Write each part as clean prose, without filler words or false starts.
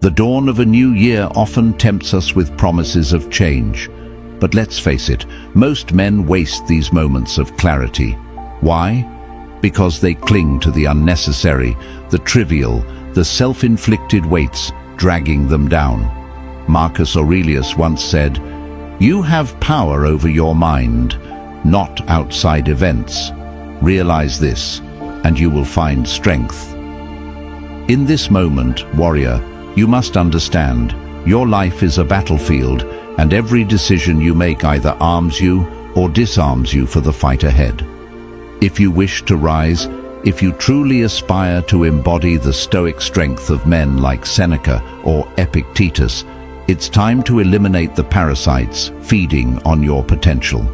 The dawn of a new year often tempts us with promises of change. But let's face it, most men waste these moments of clarity. Why? Because they cling to the unnecessary, the trivial, the self-inflicted weights dragging them down. Marcus Aurelius once said, "You have power over your mind, not outside events. Realize this, and you will find strength." In this moment, warrior, you must understand, your life is a battlefield, and every decision you make either arms you or disarms you for the fight ahead. If you wish to rise, if you truly aspire to embody the stoic strength of men like Seneca or Epictetus, it's time to eliminate the parasites feeding on your potential.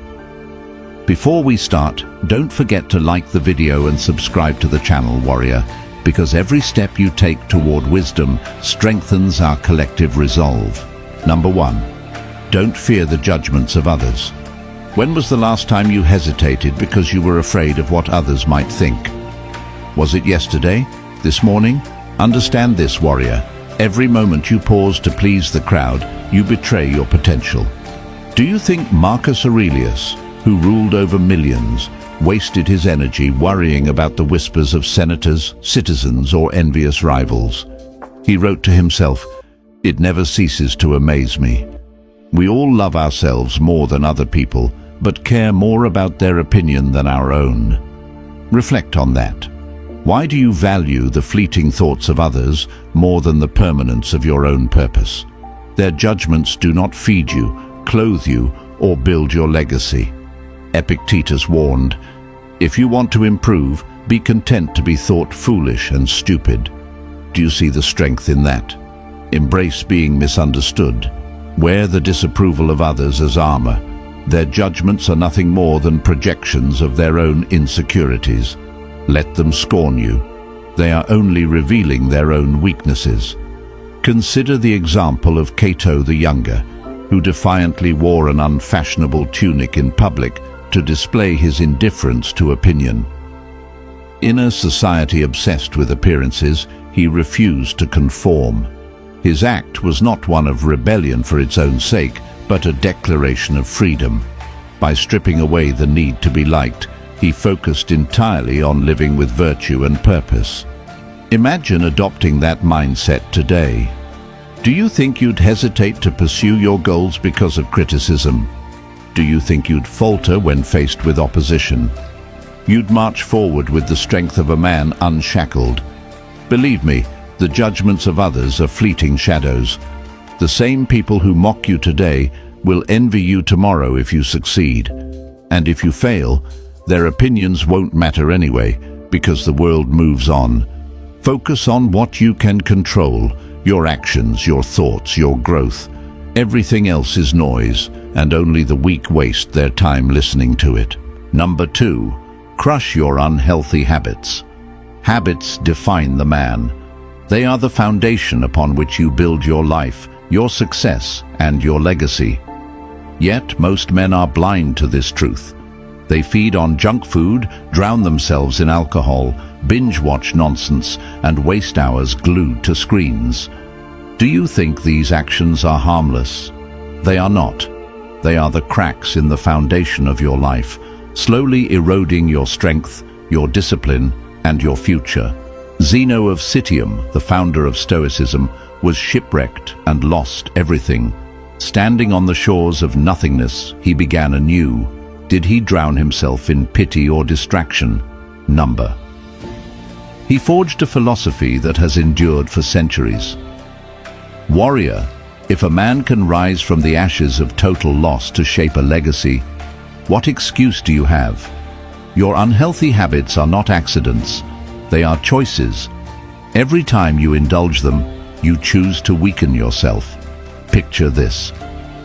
Before we start, don't forget to like the video and subscribe to the channel, warrior, because every step you take toward wisdom strengthens our collective resolve. Number 1. Don't fear the judgments of others. When was the last time you hesitated because you were afraid of what others might think? Was it yesterday? This morning? Understand this, warrior. Every moment you pause to please the crowd, you betray your potential. Do you think Marcus Aurelius, who ruled over millions, wasted his energy worrying about the whispers of senators, citizens, or envious rivals? He wrote to himself, "It never ceases to amaze me." We all love ourselves more than other people, but care more about their opinion than our own. Reflect on that. Why do you value the fleeting thoughts of others more than the permanence of your own purpose? Their judgments do not feed you, clothe you, or build your legacy. Epictetus warned, "If you want to improve, be content to be thought foolish and stupid." Do you see the strength in that? Embrace being misunderstood. Wear the disapproval of others as armor. Their judgments are nothing more than projections of their own insecurities. Let them scorn you. They are only revealing their own weaknesses. Consider the example of Cato the Younger, who defiantly wore an unfashionable tunic in public to display his indifference to opinion. In a society obsessed with appearances, he refused to conform. His act was not one of rebellion for its own sake, but a declaration of freedom. By stripping away the need to be liked, he focused entirely on living with virtue and purpose. Imagine adopting that mindset today. Do you think you'd hesitate to pursue your goals because of criticism? Do you think you'd falter when faced with opposition? You'd march forward with the strength of a man unshackled. Believe me, the judgments of others are fleeting shadows. The same people who mock you today will envy you tomorrow if you succeed. And if you fail, their opinions won't matter anyway, because the world moves on. Focus on what you can control, your actions, your thoughts, your growth. Everything else is noise, and only the weak waste their time listening to it. Number 2, crush your unhealthy habits. Habits define the man. They are the foundation upon which you build your life, your success, and your legacy. Yet most men are blind to this truth. They feed on junk food, drown themselves in alcohol, binge-watch nonsense, and waste hours glued to screens. Do you think these actions are harmless? They are not. They are the cracks in the foundation of your life, slowly eroding your strength, your discipline, and your future. Zeno of Citium, the founder of Stoicism, was shipwrecked and lost everything. Standing on the shores of nothingness, he began anew. Did he drown himself in pity or distraction? Number. He forged a philosophy that has endured for centuries. Warrior, if a man can rise from the ashes of total loss to shape a legacy, what excuse do you have? Your unhealthy habits are not accidents. They are choices. Every time you indulge them, you choose to weaken yourself. Picture this.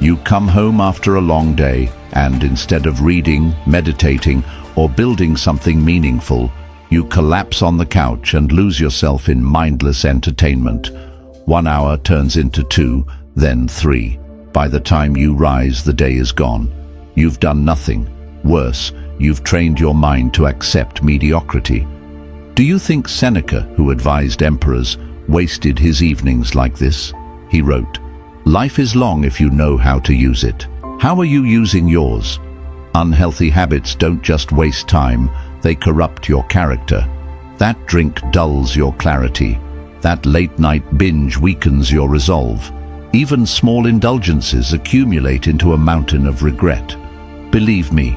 You come home after a long day, and instead of reading, meditating, or building something meaningful, you collapse on the couch and lose yourself in mindless entertainment. 1 hour turns into 2, then 3. By the time you rise, the day is gone. You've done nothing. Worse, you've trained your mind to accept mediocrity. Do you think Seneca, who advised emperors, wasted his evenings like this. He wrote, "Life is long if you know how to use it. How are you using yours? Unhealthy habits don't just waste time, they corrupt your character. That drink dulls your clarity. That late-night binge weakens your resolve. Even small indulgences accumulate into a mountain of regret. Believe me,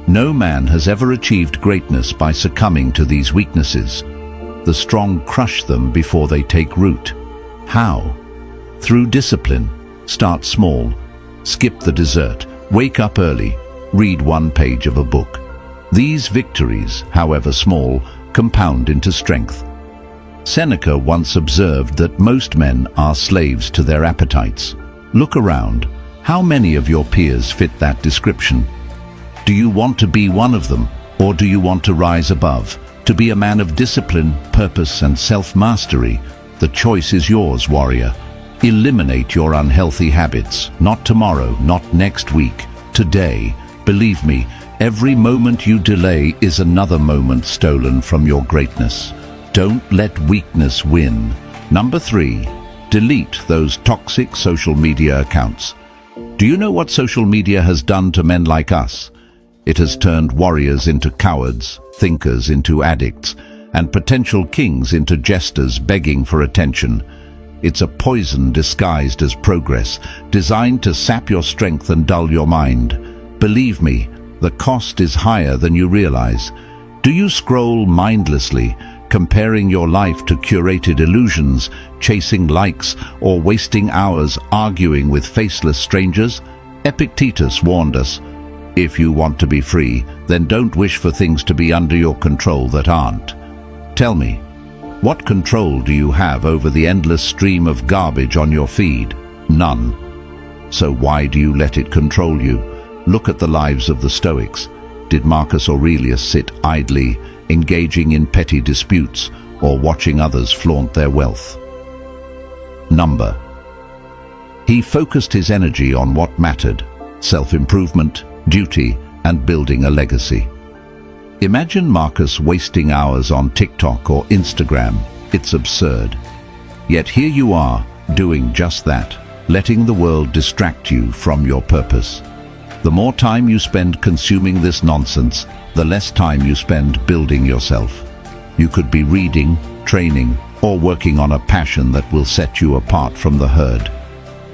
no man has ever achieved greatness by succumbing to these weaknesses. The strong crush them before they take root. How? Through discipline. Start small. Skip the dessert. Wake up early. Read one page of a book. These victories, however small, compound into strength. Seneca once observed that most men are slaves to their appetites. Look around. How many of your peers fit that description? Do you want to be one of them, or do you want to rise above, to be a man of discipline, purpose, and self-mastery? The choice is yours, warrior. Eliminate your unhealthy habits, not tomorrow, not next week, today. Believe me, every moment you delay is another moment stolen from your greatness. Don't let weakness win. Number 3, delete those toxic social media accounts. Do you know what social media has done to men like us? It has turned warriors into cowards, thinkers into addicts, and potential kings into jesters begging for attention. It's a poison disguised as progress, designed to sap your strength and dull your mind. Believe me, the cost is higher than you realize. Do you scroll mindlessly, comparing your life to curated illusions, chasing likes, or wasting hours arguing with faceless strangers? Epictetus warned us, if you want to be free, then don't wish for things to be under your control that aren't. Tell me, what control do you have over the endless stream of garbage on your feed? None. So why do you let it control you? Look at the lives of the Stoics. Did Marcus Aurelius sit idly, engaging in petty disputes, or watching others flaunt their wealth? Number. He focused his energy on what mattered: self-improvement, duty, and building a legacy. Imagine Marcus wasting hours on TikTok or Instagram. It's absurd. Yet here you are, doing just that, letting the world distract you from your purpose. The more time you spend consuming this nonsense, the less time you spend building yourself. You could be reading, training, or working on a passion that will set you apart from the herd.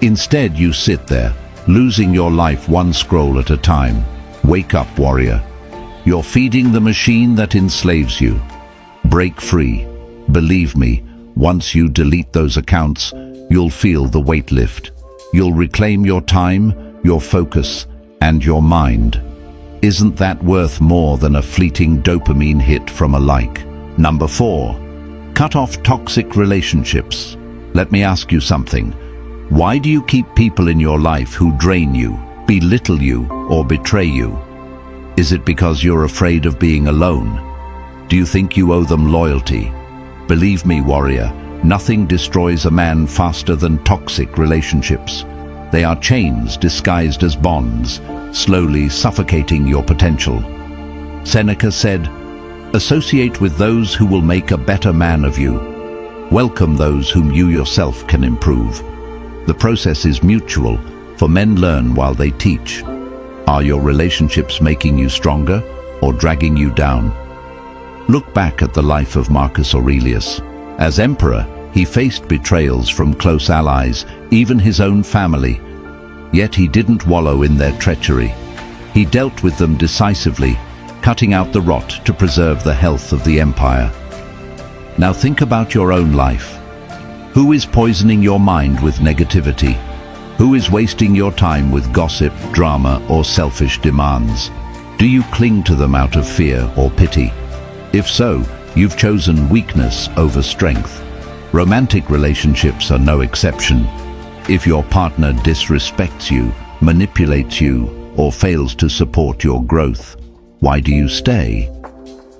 Instead, you sit there, losing your life one scroll at a time. Wake up, warrior. You're feeding the machine that enslaves you. Break free. Believe me, once you delete those accounts, you'll feel the weight lift. You'll reclaim your time, your focus, and your mind. Isn't that worth more than a fleeting dopamine hit from a like? Number 4, cut off toxic relationships. Let me ask you something. Why do you keep people in your life who drain you, belittle you, or betray you? Is it because you're afraid of being alone? Do you think you owe them loyalty? Believe me, warrior, nothing destroys a man faster than toxic relationships. They are chains disguised as bonds, slowly suffocating your potential. Seneca said, "Associate with those who will make a better man of you. Welcome those whom you yourself can improve." The process is mutual, for men learn while they teach. Are your relationships making you stronger or dragging you down? Look back at the life of Marcus Aurelius. As emperor, he faced betrayals from close allies, even his own family. Yet he didn't wallow in their treachery. He dealt with them decisively, cutting out the rot to preserve the health of the empire. Now think about your own life. Who is poisoning your mind with negativity? Who is wasting your time with gossip, drama, or selfish demands? Do you cling to them out of fear or pity? If so, you've chosen weakness over strength. Romantic relationships are no exception. If your partner disrespects you, manipulates you, or fails to support your growth, why do you stay?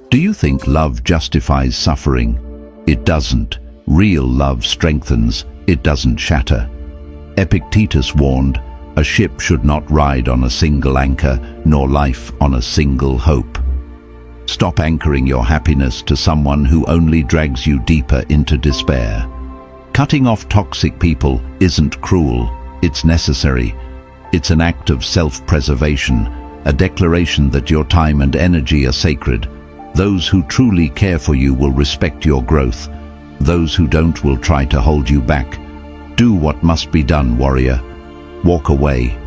Do you think love justifies suffering? It doesn't. Real love strengthens, it doesn't shatter. Epictetus warned, a ship should not ride on a single anchor, nor life on a single hope. Stop anchoring your happiness to someone who only drags you deeper into despair. Cutting off toxic people isn't cruel, it's necessary. It's an act of self-preservation, a declaration that your time and energy are sacred. Those who truly care for you will respect your growth. Those who don't will try to hold you back. Do what must be done, warrior. Walk away.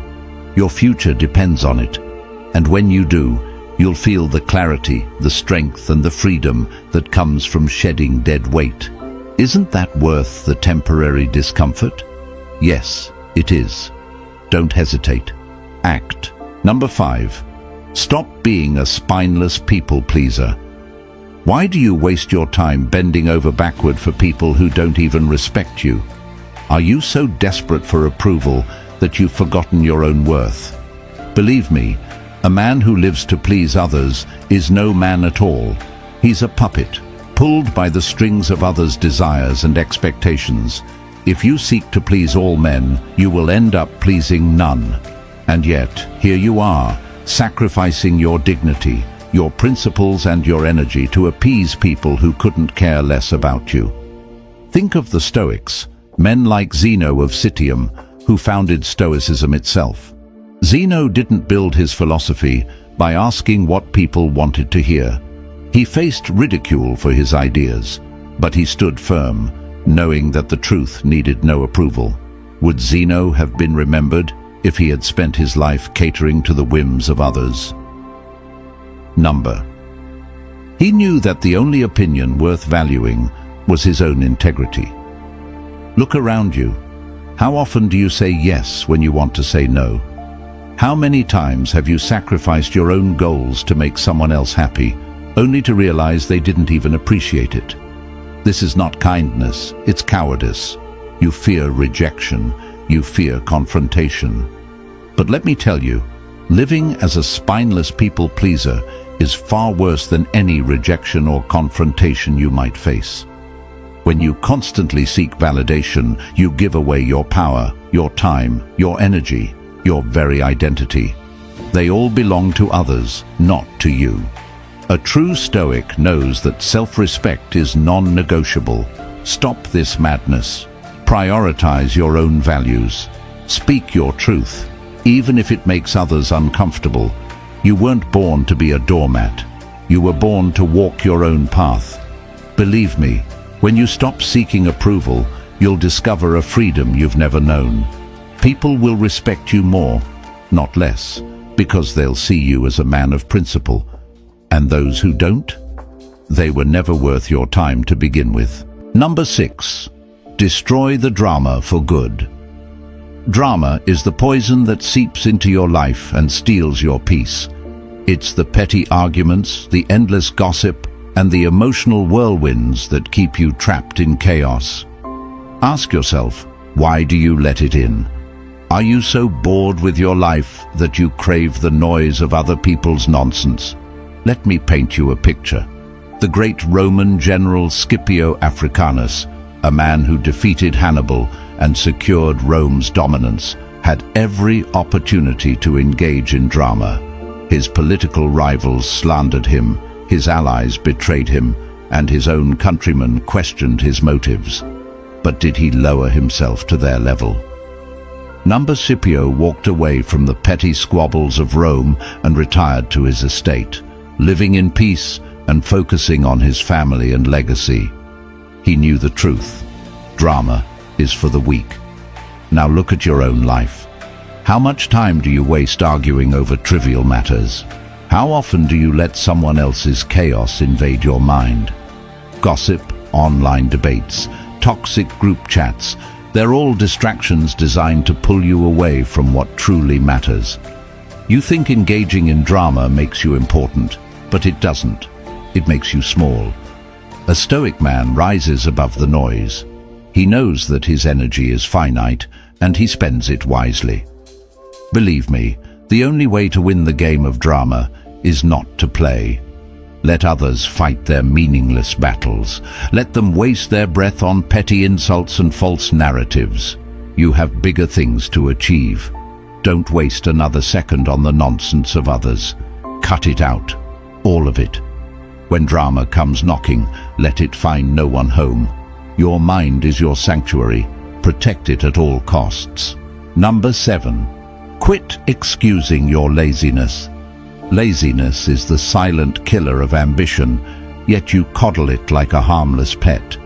Your future depends on it. And when you do, you'll feel the clarity, the strength, and the freedom that comes from shedding dead weight. Isn't that worth the temporary discomfort? Yes, it is. Don't hesitate. Act. Number 5. Stop being a spineless people pleaser. Why do you waste your time bending over backward for people who don't even respect you? Are you so desperate for approval that you've forgotten your own worth? Believe me, a man who lives to please others is no man at all. He's a puppet, pulled by the strings of others' desires and expectations. If you seek to please all men, you will end up pleasing none. And yet, here you are, sacrificing your dignity, your principles and your energy to appease people who couldn't care less about you. Think of the Stoics, men like Zeno of Citium, who founded Stoicism itself. Zeno didn't build his philosophy by asking what people wanted to hear. He faced ridicule for his ideas, but he stood firm, knowing that the truth needed no approval. Would Zeno have been remembered if he had spent his life catering to the whims of others? He knew that the only opinion worth valuing was his own integrity. Look around you. How often do you say yes when you want to say no? How many times have you sacrificed your own goals to make someone else happy, only to realize they didn't even appreciate it? This is not kindness, it's cowardice. You fear rejection, you fear confrontation. But let me tell you, living as a spineless people pleaser is far worse than any rejection or confrontation you might face. When you constantly seek validation, you give away your power, your time, your energy, your very identity. They all belong to others, not to you. A true Stoic knows that self-respect is non-negotiable. Stop this madness. Prioritize your own values. Speak your truth, even if it makes others uncomfortable. You weren't born to be a doormat. You were born to walk your own path. Believe me, when you stop seeking approval, you'll discover a freedom you've never known. People will respect you more, not less, because they'll see you as a man of principle. And those who don't? They were never worth your time to begin with. Number 6. Destroy the drama for good. Drama is the poison that seeps into your life and steals your peace. It's the petty arguments, the endless gossip, and the emotional whirlwinds that keep you trapped in chaos. Ask yourself, why do you let it in? Are you so bored with your life that you crave the noise of other people's nonsense? Let me paint you a picture. The great Roman general Scipio Africanus, a man who defeated Hannibal and secured Rome's dominance, had every opportunity to engage in drama. His political rivals slandered him, his allies betrayed him, and his own countrymen questioned his motives. But did he lower himself to their level? Scipio walked away from the petty squabbles of Rome and retired to his estate, living in peace and focusing on his family and legacy. He knew the truth. Drama is for the weak. Now look at your own life. How much time do you waste arguing over trivial matters? How often do you let someone else's chaos invade your mind? Gossip, online debates, toxic group chats, they're all distractions designed to pull you away from what truly matters. You think engaging in drama makes you important, but it doesn't. It makes you small. A Stoic man rises above the noise. He knows that his energy is finite, and he spends it wisely. Believe me, the only way to win the game of drama is not to play. Let others fight their meaningless battles. Let them waste their breath on petty insults and false narratives. You have bigger things to achieve. Don't waste another second on the nonsense of others. Cut it out. All of it. When drama comes knocking, let it find no one home. Your mind is your sanctuary. Protect it at all costs. Number 7. Quit excusing your laziness. Laziness is the silent killer of ambition, yet you coddle it like a harmless pet.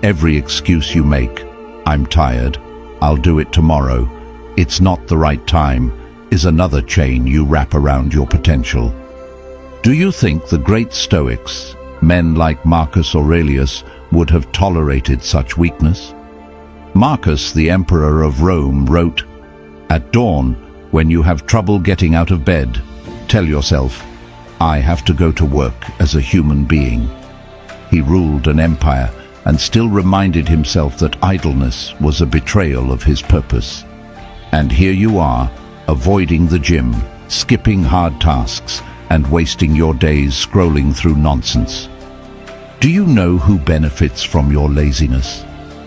Every excuse you make, "I'm tired, I'll do it tomorrow, it's not the right time," is another chain you wrap around your potential. Do you think the great Stoics, men like Marcus Aurelius, would have tolerated such weakness? Marcus, the emperor of Rome, wrote, "At dawn, when you have trouble getting out of bed, tell yourself, 'I have to go to work as a human being.'" He ruled an empire and still reminded himself that idleness was a betrayal of his purpose. And here you are, avoiding the gym, skipping hard tasks, and wasting your days scrolling through nonsense. Do you know who benefits from your laziness?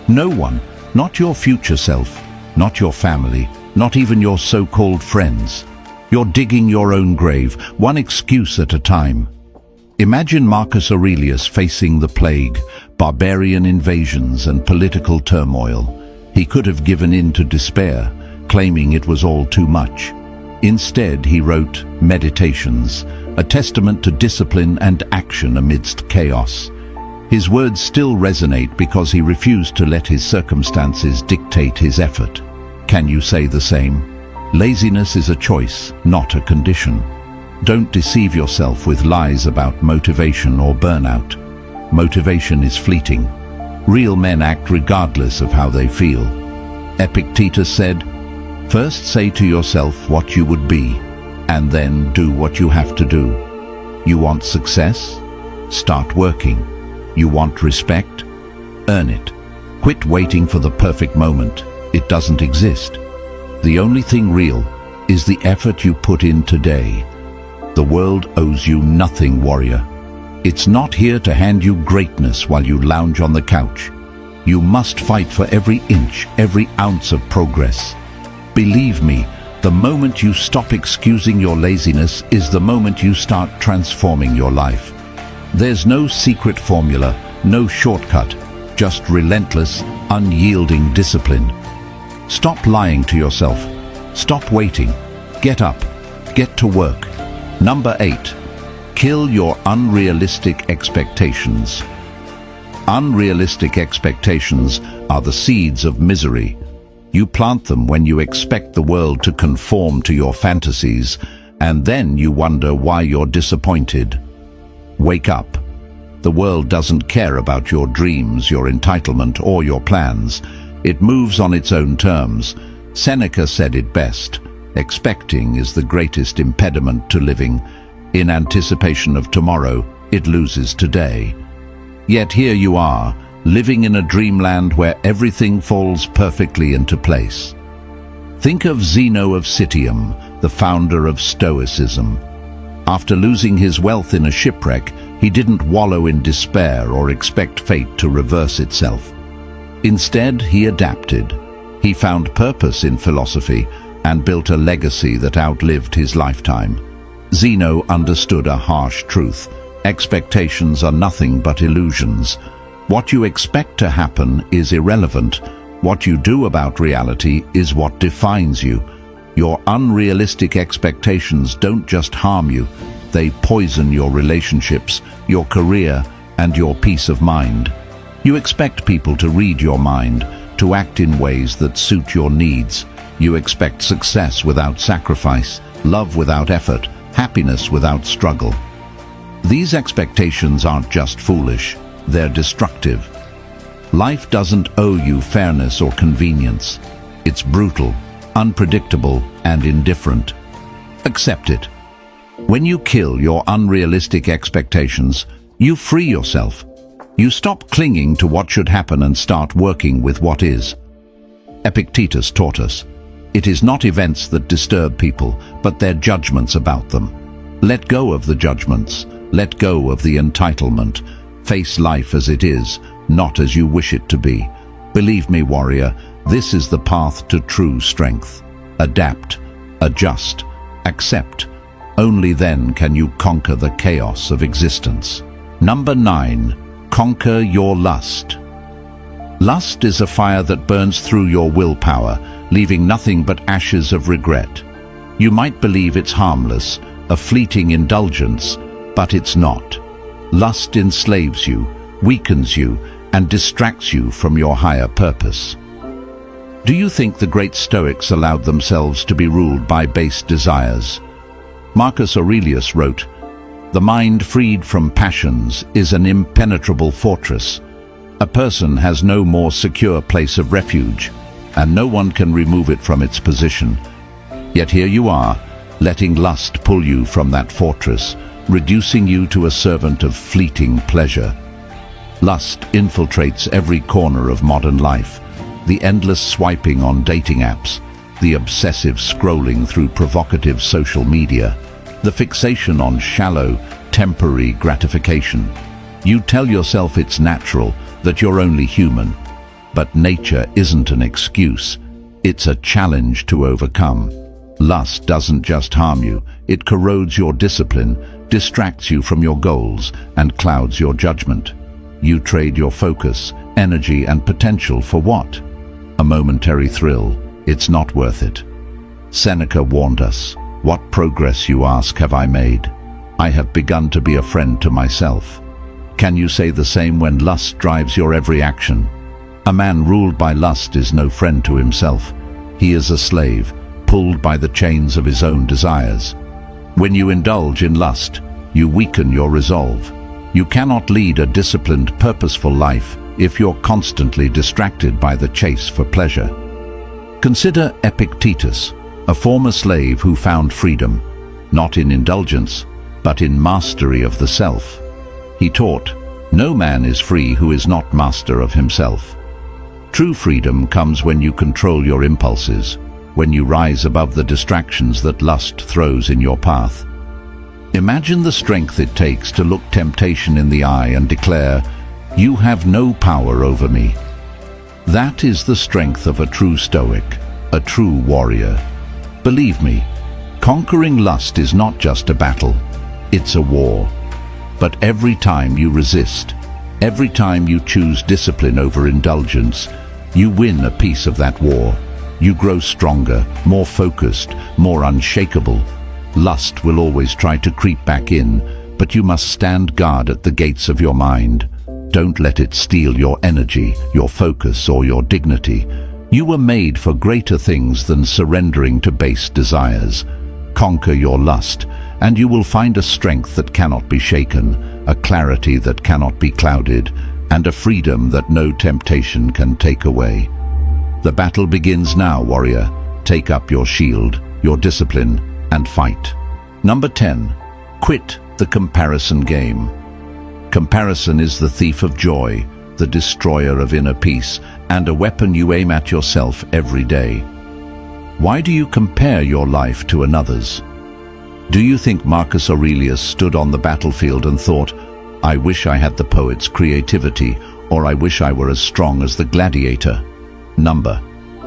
No one, not your future self, not your family, not even your so-called friends. You're digging your own grave, one excuse at a time. Imagine Marcus Aurelius facing the plague, barbarian invasions and political turmoil. He could have given in to despair, claiming it was all too much. Instead, he wrote Meditations, a testament to discipline and action amidst chaos. His words still resonate because he refused to let his circumstances dictate his effort. Can you say the same? Laziness is a choice, not a condition. Don't deceive yourself with lies about motivation or burnout. Motivation is fleeting. Real men act regardless of how they feel. Epictetus said, "First say to yourself what you would be, and then do what you have to do." You want success? Start working. You want respect? Earn it. Quit waiting for the perfect moment. It doesn't exist. The only thing real is the effort you put in today. The world owes you nothing, warrior. It's not here to hand you greatness while you lounge on the couch. You must fight for every inch, every ounce of progress. Believe me, the moment you stop excusing your laziness is the moment you start transforming your life. There's no secret formula, no shortcut, just relentless, unyielding discipline. Stop lying to yourself. Stop waiting. Get up. Get to work. Number 8. Kill your unrealistic expectations. Unrealistic expectations are the seeds of misery. You plant them when you expect the world to conform to your fantasies, and then you wonder why you're disappointed. Wake up. The world doesn't care about your dreams, your entitlement, or your plans. It moves on its own terms. Seneca said it best, "Expecting is the greatest impediment to living. In anticipation of tomorrow, it loses today." Yet here you are, living in a dreamland where everything falls perfectly into place. Think of Zeno of Citium, the founder of Stoicism. After losing his wealth in a shipwreck, he didn't wallow in despair or expect fate to reverse itself. Instead, he adapted. He found purpose in philosophy and built a legacy that outlived his lifetime. Zeno understood a harsh truth. Expectations are nothing but illusions. What you expect to happen is irrelevant. What you do about reality is what defines you. Your unrealistic expectations don't just harm you, they poison your relationships, your career, and your peace of mind. You expect people to read your mind, to act in ways that suit your needs. You expect success without sacrifice, love without effort, happiness without struggle. These expectations aren't just foolish, they're destructive. Life doesn't owe you fairness or convenience. It's brutal, unpredictable, and indifferent. Accept it. When you kill your unrealistic expectations, you free yourself. You stop clinging to what should happen and start working with what is. Epictetus taught us, it is not events that disturb people, but their judgments about them. Let go of the judgments. Let go of the entitlement. Face life as it is, not as you wish it to be. Believe me, warrior, this is the path to true strength. Adapt, adjust, accept. Only then can you conquer the chaos of existence. Number 9. Conquer your lust. Lust is a fire that burns through your willpower, leaving nothing but ashes of regret. You might believe it's harmless, a fleeting indulgence, but it's not. Lust enslaves you, weakens you, and distracts you from your higher purpose. Do you think the great Stoics allowed themselves to be ruled by base desires? Marcus Aurelius wrote, "The mind freed from passions is an impenetrable fortress. A person has no more secure place of refuge, and no one can remove it from its position. Yet here you are, letting lust pull you from that fortress, reducing you to a servant of fleeting pleasure." Lust infiltrates every corner of modern life. The endless swiping on dating apps, the obsessive scrolling through provocative social media, the fixation on shallow, temporary gratification. You tell yourself it's natural, that you're only human. But nature isn't an excuse. It's a challenge to overcome. Lust doesn't just harm you, it corrodes your discipline, distracts you from your goals, and clouds your judgment. You trade your focus, energy, and potential for what? A momentary thrill. It's not worth it. Seneca warned us, "What progress, you ask, have I made? I have begun to be a friend to myself." Can you say the same when lust drives your every action? A man ruled by lust is no friend to himself. He is a slave, pulled by the chains of his own desires. When you indulge in lust, you weaken your resolve. You cannot lead a disciplined, purposeful life if you're constantly distracted by the chase for pleasure. Consider Epictetus, a former slave who found freedom, not in indulgence, but in mastery of the self. He taught, "No man is free who is not master of himself." True freedom comes when you control your impulses, when you rise above the distractions that lust throws in your path. Imagine the strength it takes to look temptation in the eye and declare, "You have no power over me." That is the strength of a true Stoic, a true warrior. Believe me, conquering lust is not just a battle, it's a war. But every time you resist, every time you choose discipline over indulgence, you win a piece of that war. You grow stronger, more focused, more unshakable. Lust will always try to creep back in, but you must stand guard at the gates of your mind. Don't let it steal your energy, your focus, or your dignity. You were made for greater things than surrendering to base desires. Conquer your lust, and you will find a strength that cannot be shaken, a clarity that cannot be clouded, and a freedom that no temptation can take away. The battle begins now, warrior. Take up your shield, your discipline, and fight. Number 10. Quit the comparison game. Comparison is the thief of joy, the destroyer of inner peace, and a weapon you aim at yourself every day. Why do you compare your life to another's? Do you think Marcus Aurelius stood on the battlefield and thought, "I wish I had the poet's creativity," or "I wish I were as strong as the gladiator"?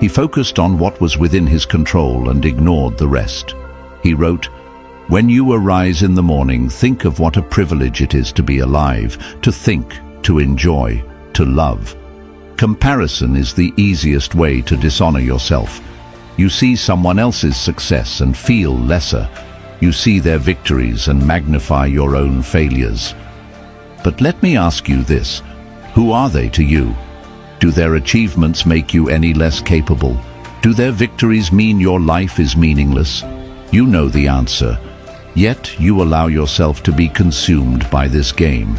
He focused on what was within his control and ignored the rest. He wrote, "When you arise in the morning, think of what a privilege it is to be alive, to think, to enjoy, to love." Comparison is the easiest way to dishonor yourself. You see someone else's success and feel lesser. You see their victories and magnify your own failures. But let me ask you this, who are they to you? Do their achievements make you any less capable? Do their victories mean your life is meaningless? You know the answer, yet you allow yourself to be consumed by this game.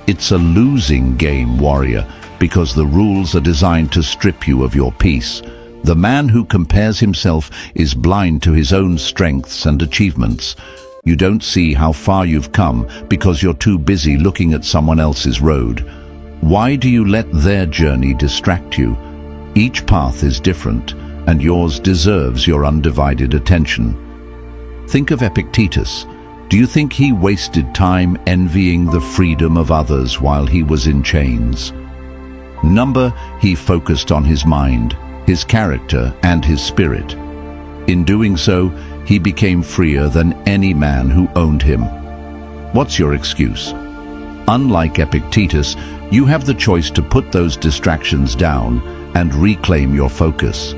It's a losing game, warrior, because the rules are designed to strip you of your peace. The man who compares himself is blind to his own strengths and achievements. You don't see how far you've come because you're too busy looking at someone else's road. Why do you let their journey distract you? Each path is different, and yours deserves your undivided attention. Think of Epictetus. Do you think he wasted time envying the freedom of others while he was in chains? He focused on his mind, his character, and his spirit. In doing so, he became freer than any man who owned him. What's your excuse? Unlike Epictetus, You have the choice to put those distractions down and reclaim your focus.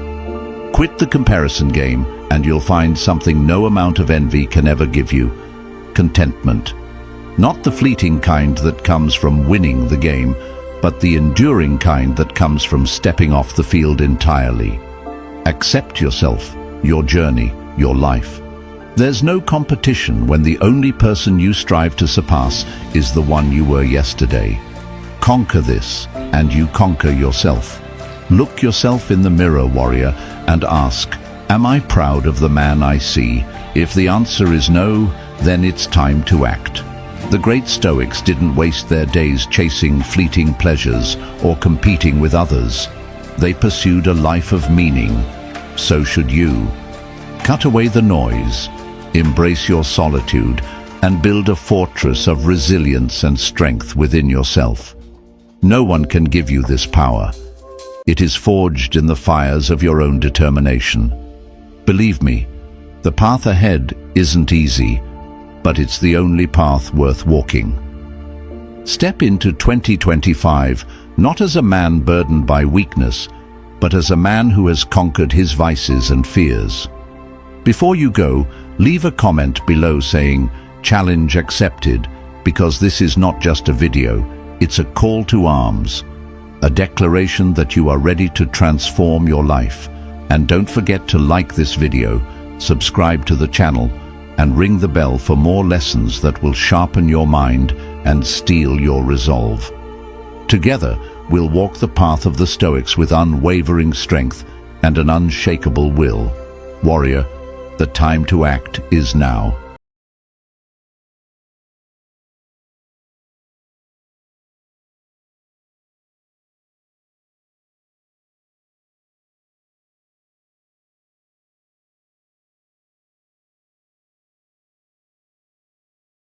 Quit the comparison game and you'll find something no amount of envy can ever give you: contentment. Not the fleeting kind that comes from winning the game, but the enduring kind that comes from stepping off the field entirely. Accept yourself, your journey, your life. There's no competition when the only person you strive to surpass is the one you were yesterday. Conquer this, and you conquer yourself. Look yourself in the mirror, warrior, and ask, am I proud of the man I see? If the answer is no, then it's time to act. The great Stoics didn't waste their days chasing fleeting pleasures or competing with others. They pursued a life of meaning. So should you. Cut away the noise, embrace your solitude, and build a fortress of resilience and strength within yourself. No one can give you this power. It is forged in the fires of your own determination. Believe me, the path ahead isn't easy, but it's the only path worth walking. Step into 2025 not as a man burdened by weakness, but as a man who has conquered his vices and fears. Before you go, leave a comment below saying, "Challenge accepted," because this is not just a video, it's a call to arms, a declaration that you are ready to transform your life. And don't forget to like this video, subscribe to the channel, and ring the bell for more lessons that will sharpen your mind and steel your resolve. Together, we'll walk the path of the Stoics with unwavering strength and an unshakable will. Warrior, the time to act is now.